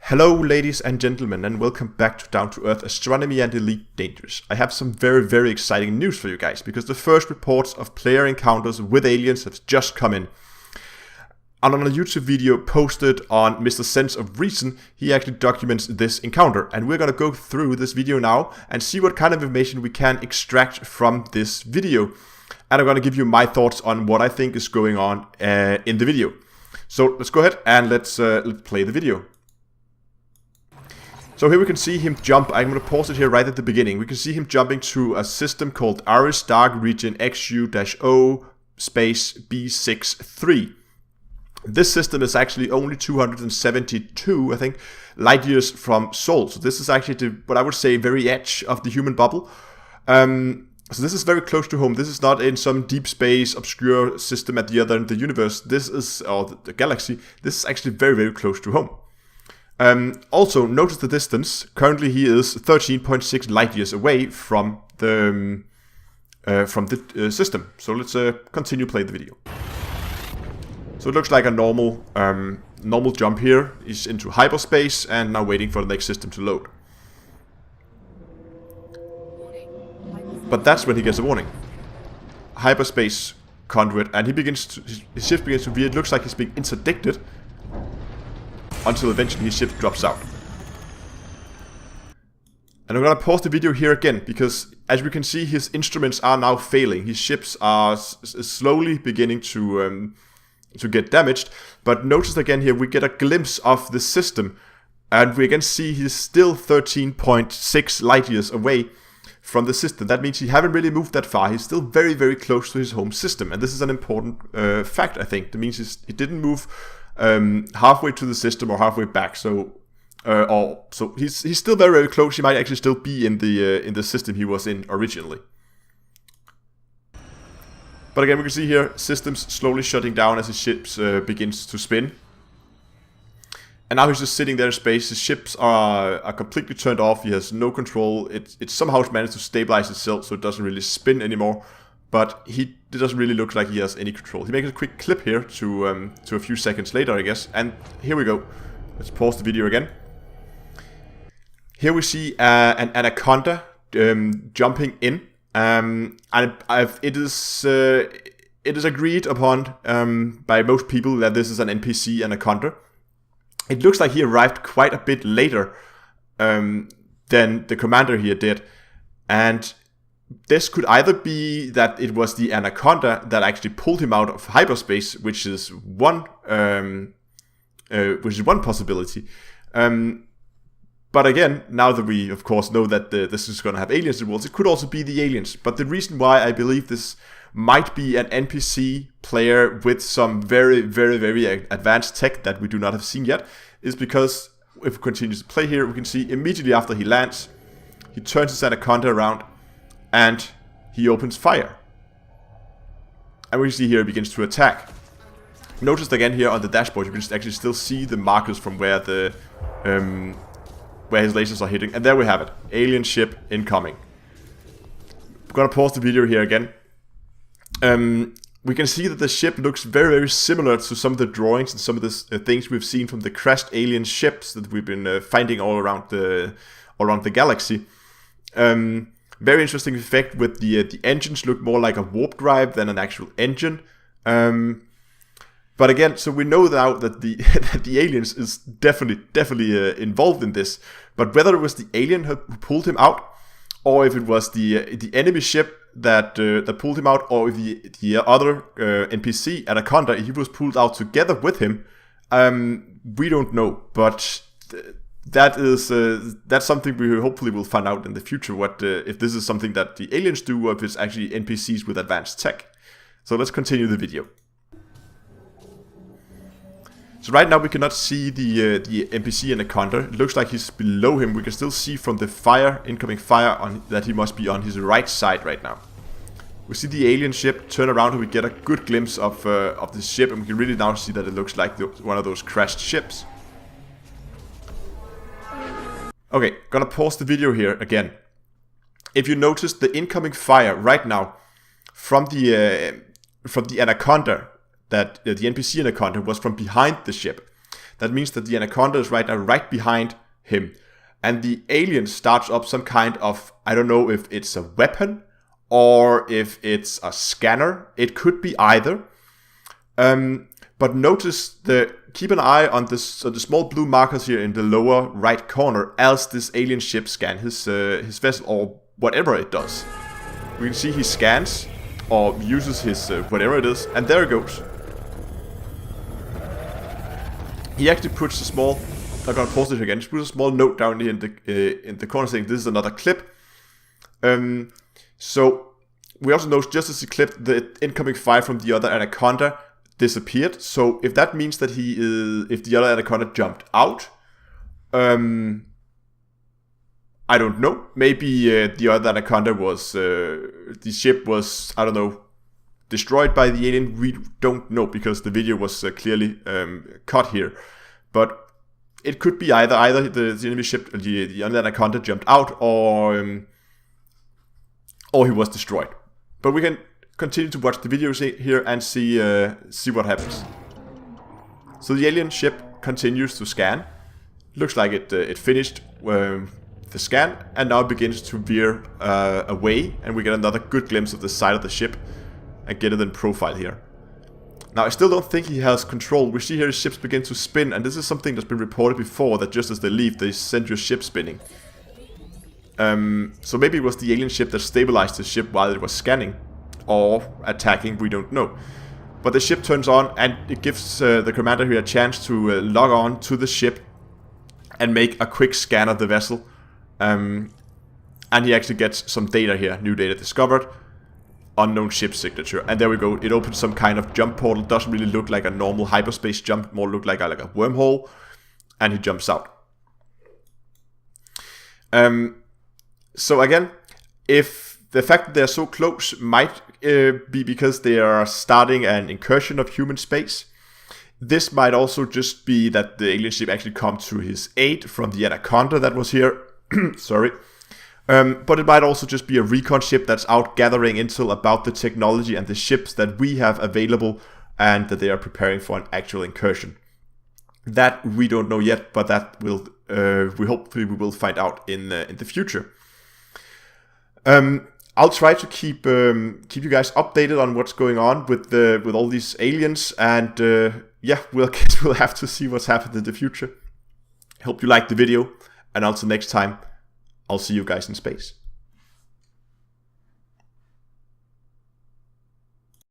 Hello ladies and gentlemen, and welcome back to Down to Earth Astronomy and Elite Dangerous. I have some very exciting news for you guys, because the first reports of player encounters with aliens have just come in. And on a YouTube video posted on Mr. Sense of Reason, he actually documents this encounter, and we're gonna go through this video now and see what kind of information we can extract from this video. And I'm gonna give you my thoughts on what I think is going on in the video. So let's go ahead and let's play the video. So here we can see him jump. I'm going to pause it here right at the beginning. We can see him jumping to a system called Aris Dark Region XU-O space B63. This system is actually only 272, I think, light years from Sol. So this is actually what I would say very edge of the human bubble. So this is very close to home. This is not in some deep space obscure system at the other end of the universe. This is, or the galaxy. This is actually very close to home. Also, notice the distance. Currently, he is 13.6 light years away from the system. So let's continue playing the video. So it looks like a normal jump here. He's into hyperspace and now waiting for the next system to load. But that's when he gets a warning. Hyperspace conduit, and his ship begins to veer. It looks like he's being interdicted, until eventually his ship drops out. And I'm gonna pause the video here again, because as we can see, his instruments are now failing. His ships are slowly beginning to get damaged. But notice again here, we get a glimpse of the system, and we again see he's still 13.6 light years away from the system. That means he haven't really moved that far. He's still very close to his home system, and this is an important fact, I think. That means he didn't move halfway to the system or halfway back, so he's still very close. He might actually still be in the system he was in originally. But again, we can see here systems slowly shutting down as his ships begins to spin. And now he's just sitting there in space. His ships are completely turned off. He has no control. It somehow managed to stabilize itself so it doesn't really spin anymore. But it doesn't really look like he has any control. He makes a quick clip here to a few seconds later, I guess. And here we go. Let's pause the video again. Here we see an Anaconda jumping in. And it is agreed upon by most people that this is an NPC Anaconda. It looks like he arrived quite a bit later than the commander here did. And this could either be that it was the Anaconda that actually pulled him out of hyperspace, which is one possibility. But again, now that we of course know that this is going to have aliens involved, it could also be the aliens. But the reason why I believe this might be an NPC player with some very advanced tech that we do not have seen yet is because if we continue to play here, we can see immediately after he lands, he turns his Anaconda around and he opens fire. And we see here he begins to attack. Notice again here on the dashboard, you can actually still see the markers from where his lasers are hitting. And there we have it. Alien ship incoming. I'm gonna pause the video here again. We can see that the ship looks very similar to some of the drawings and some of the things we've seen from the crashed alien ships that we've been finding all around the galaxy. Very interesting effect with the engines look more like a warp drive than an actual engine. But again, so we know now that the aliens is definitely involved in this. But whether it was the alien who pulled him out, or if it was the enemy ship that pulled him out, or if the other NPC Anaconda, he was pulled out together with him, we don't know. But that's something we hopefully will find out in the future. What if this is something that the aliens do, or if it's actually NPCs with advanced tech. So let's continue the video. So right now we cannot see the NPC Anaconda. It looks like he's below him. We can still see from the incoming fire, that he must be on his right side right now. We see the alien ship turn around and we get a good glimpse of the ship, and we can really now see that it looks like one of those crashed ships. Okay, gonna pause the video here again. if you notice the incoming fire right now from the Anaconda, that the NPC Anaconda was from behind the ship. That means that the Anaconda is right now right behind him. And the alien starts up some kind of, I don't know if it's a weapon or if it's a scanner. It could be either. But notice keep an eye on the small blue markers here in the lower right corner as this alien ship scans his vessel or whatever it does. We can see he scans or uses his whatever it is, and there it goes. He actually puts a small, I'm gonna pause it again, he puts a small note down here in the corner saying this is another clip. So we also notice just as he clipped, the incoming fire from the other Anaconda disappeared. So if that means that if the other Anaconda jumped out, I don't know. Maybe the other Anaconda was, the ship was, I don't know, destroyed by the alien. We don't know because the video was clearly cut here. But it could be either the enemy ship, the other Anaconda jumped out, or he was destroyed. But we can continue to watch the video here and see what happens. So the alien ship continues to scan. Looks like it finished the scan, and now it begins to veer away, and we get another good glimpse of the side of the ship and get it in profile here. Now I still don't think he has control. We see here his ships begin to spin, and this is something that's been reported before, that just as they leave they send your ship spinning. So maybe it was the alien ship that stabilized the ship while it was scanning or attacking, we don't know. But the ship turns on, and it gives the commander here a chance to log on to the ship and make a quick scan of the vessel. And he actually gets some data here. New data discovered. Unknown ship signature. And there we go. It opens some kind of jump portal. Doesn't really look like a normal hyperspace jump. More look like a wormhole. And he jumps out. So again, if the fact that they're so close might be because they are starting an incursion of human space. This might also just be that the alien ship actually come to his aid from the Anaconda that was here. Sorry. But it might also just be a recon ship that's out gathering intel about the technology and the ships that we have available, and that they are preparing for an actual incursion. That we don't know yet, but that will we will find out in the future. I'll try to keep you guys updated on what's going on with all these aliens, and yeah, we'll have to see what's happened in the future. Hope you liked the video, and until next time, I'll see you guys in space.